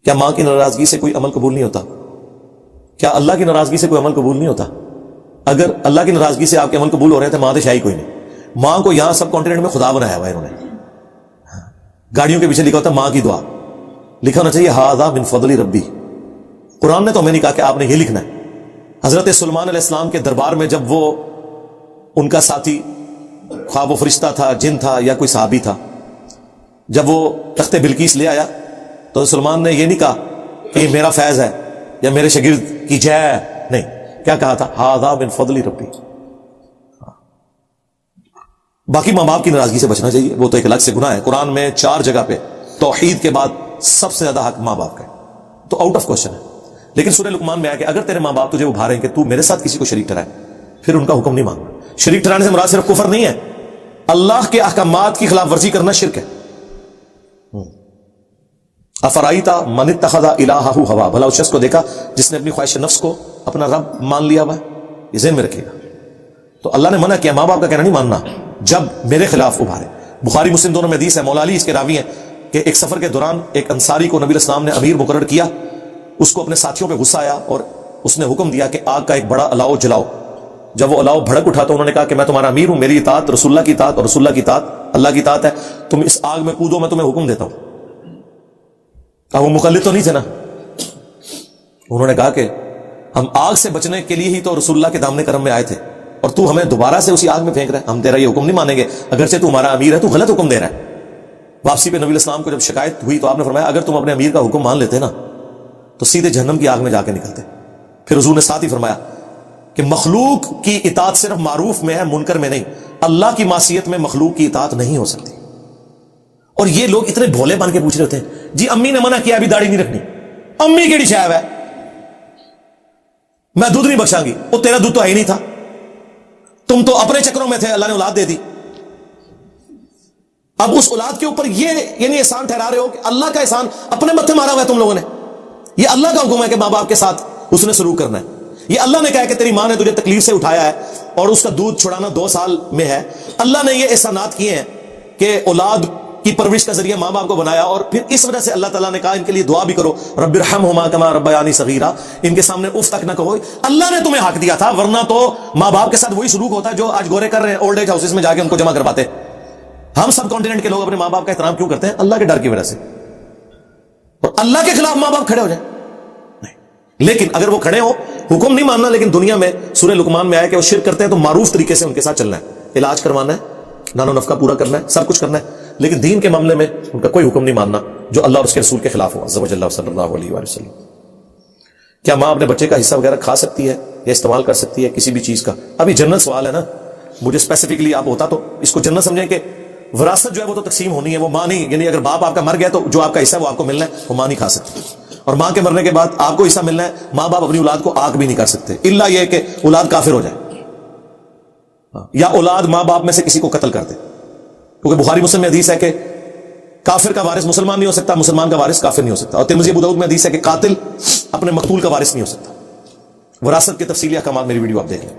کیا ماں کی ناراضگی سے کوئی عمل قبول نہیں ہوتا؟ کیا اللہ کی ناراضگی سے کوئی عمل قبول نہیں ہوتا؟ اگر اللہ کی ناراضگی سے آپ کے عمل قبول ہو رہے تھے، ماں تو شاہی کوئی نہیں. ماں کو یہاں سب کانٹیننٹ میں خدا بنایا ہوا ہے انہوں نے. گاڑیوں کے پیچھے لکھا ہوتا ہے ماں کی دعا، لکھا ہونا چاہیے ھذا من فضل ربی. قرآن نے تو ہمیں نہیں کہا کہ آپ نے یہ لکھنا ہے. حضرت سلیمان علیہ السلام کے دربار میں جب وہ ان کا ساتھی، خواہ وہ فرشتہ تھا، جن تھا یا کوئی صحابی تھا، جب وہ تخت بلقیس لے آیا تو سلیمان نے یہ نہیں کہا کہ یہ میرا فیض ہے یا میرے شاگرد کی جے، نہیں، کیا کہا تھا؟ ھذا من فضل ربی. باقی ماں باپ کی ناراضگی سے بچنا چاہیے، وہ تو ایک الگ سے گناہ ہے. قرآن میں 4 جگہ پہ توحید کے بعد سب سے زیادہ حق ماں باپ کا ہے، تو آؤٹ آف کوشچن ہے. لیکن سورہ لقمان میں آیا کہ اگر تیرے ماں باپ تجھے ابھاریں کہ تو میرے ساتھ کسی کو شریک ٹھہرائے، پھر ان کا حکم نہیں مانگنا. شریک ٹھہرانے سے مراد صرف کفر نہیں ہے، اللہ کے احکامات کی خلاف ورزی کرنا شرک ہے. افرائیتا من اتخذ الہہ ہوا، بھلا اس شخص کو دیکھا جس نے اپنی خواہش نفس کو اپنا رب مان لیا ہوا ہے. یہ ذہن میں رکھیے گا. تو اللہ نے منع کیا ماں باپ کا کہنا نہیں ماننا جب میرے خلاف ابھارے. بخاری مسلم دونوں میں حدیث ہے، مولا علی اس کے راوی ہیں کہ ایک سفر کے دوران ایک انصاری کو نبی علیہ السلام نے امیر مقرر کیا. اس کو اپنے ساتھیوں پہ غصہ آیا اور اس نے حکم دیا کہ آگ کا ایک بڑا الاؤ جلاؤ. جب وہ الاؤ بھڑک اٹھا تو انہوں نے کہا کہ میں تمہارا امیر ہوں، میری اطاعت رسول اللہ کی اطاعت اور رسول اللہ کی اطاعت اللہ کی اطاعت ہے، تم اس آگ میں کودو، میں تمہیں حکم دیتا ہوں. اب وہ مقلد تو نہیں تھے نا. انہوں نے کہا کہ ہم آگ سے بچنے کے لیے ہی تو رسول اللہ کے دامن کرم میں آئے تھے، اور تو ہمیں دوبارہ سے اسی آگ میں پھینک رہا ہے. ہم تیرا یہ حکم نہیں مانیں گے، اگرچہ تو ہمارا امیر ہے، تو غلط حکم دے رہا ہے. واپسی پہ نبی علیہ السلام کو جب شکایت ہوئی تو آپ نے فرمایا اگر تم اپنے امیر کا حکم مان لیتے نا تو سیدھے جہنم کی آگ میں جا کے نکلتے. پھر حضور نے ساتھ ہی فرمایا کہ مخلوق کی اطاعت صرف معروف میں ہے، منکر میں نہیں. اللہ کی معصیت میں مخلوق کی اطاعت نہیں ہو سکتی. اور یہ لوگ اتنے بھولے بن کے پوچھ رہے ہوتے ہیں جی امی نے منع کیا ابھی داڑھی نہیں رکھنی، امی کیڑی شاید ہے، میں دودھ نہیں بخشاں گی. وہ تیرا دودھ تو ہے ہی نہیں تھا، تم تو اپنے چکروں میں تھے، اللہ نے اولاد دے دی. اب اس اولاد کے اوپر یہ یعنی احسان ٹھہرا رہے ہو کہ اللہ کا احسان اپنے متھے مارا ہوا ہے تم لوگوں نے. یہ اللہ کا حکم ہے کہ ماں باپ کے ساتھ اس نے سلوک کرنا ہے. یہ اللہ نے کہا کہ تیری ماں نے تجھے تکلیف سے اٹھایا ہے اور اس کا دودھ چھڑانا 2 سال میں ہے. اللہ نے یہ احسانات کیے ہیں کہ اولاد کی پرورش کا ذریعہ ماں باپ کو بنایا، اور پھر اس وجہ سے اللہ تعالیٰ نے کہا ان کے لیے دعا بھی کرو، رب ارحمہما کما ربیانی صغیرا. ان کے سامنے اف تک نہ کہو. اللہ نے تمہیں حق دیا تھا، ورنہ تو ماں باپ کے ساتھ وہی سلوک ہوتا ہے جو آج گورے کر رہے ہیں اولڈ ایج ہاؤسز میں جا کے ان کو جمع کرواتے. ہم سب کانٹیننٹ کے لوگ اپنے ماں باپ کا احترام کیوں کرتے ہیں؟ اللہ کے ڈر کی وجہ سے. اور اللہ کے خلاف ماں باپ کھڑے ہو جائیں نہیں. لیکن اگر وہ کھڑے ہو، حکم نہیں ماننا. لیکن دنیا میں سورہ لقمان میں آیا کہ وہ شرک کرتے ہیں تو معروف طریقے سے ان کے ساتھ چلنا ہے، علاج کروانا ہے، نان و نفقہ پورا کرنا ہے، سب کچھ کرنا ہے. لیکن دین کے معاملے میں ان کا کوئی حکم نہیں ماننا جو اللہ اور اس کے رسول کے خلاف ہو عز و جل صلی اللہ علیہ وآلہ وسلم. کیا ماں اپنے بچے کا حصہ وغیرہ کھا سکتی ہے یا استعمال کر سکتی ہے کسی بھی چیز کا؟ ابھی جنرل سوال ہے نا، مجھے اسپیسیفکلی آپ ہوتا تو اس کو جنرل سمجھیں کہ وراثت جو ہے وہ تو تقسیم ہونی ہے، وہ ماں نہیں، یعنی اگر باپ آپ کا مر گیا تو جو آپ کا حصہ ہے وہ آپ کو ملنا ہے، وہ ماں نہیں کھا سکتی. اور ماں کے مرنے کے بعد آپ کو حصہ ملنا ہے. ماں باپ اپنی اولاد کو آگ بھی نہیں کر سکتے الا یہ کہ اولاد کافر ہو جائے یا اولاد ماں باپ میں سے کسی کو قتل کر دے. کیونکہ بخاری مسلم میں حدیث ہے کہ کافر کا وارث مسلمان نہیں ہو سکتا، مسلمان کا وارث کافر نہیں ہو سکتا. اور ترمذی ابو داؤد میں حدیث ہے کہ قاتل اپنے مقتول کا وارث نہیں ہو سکتا. وراثت کے تفصیلی احکامات میری ویڈیو آپ دیکھ لیں.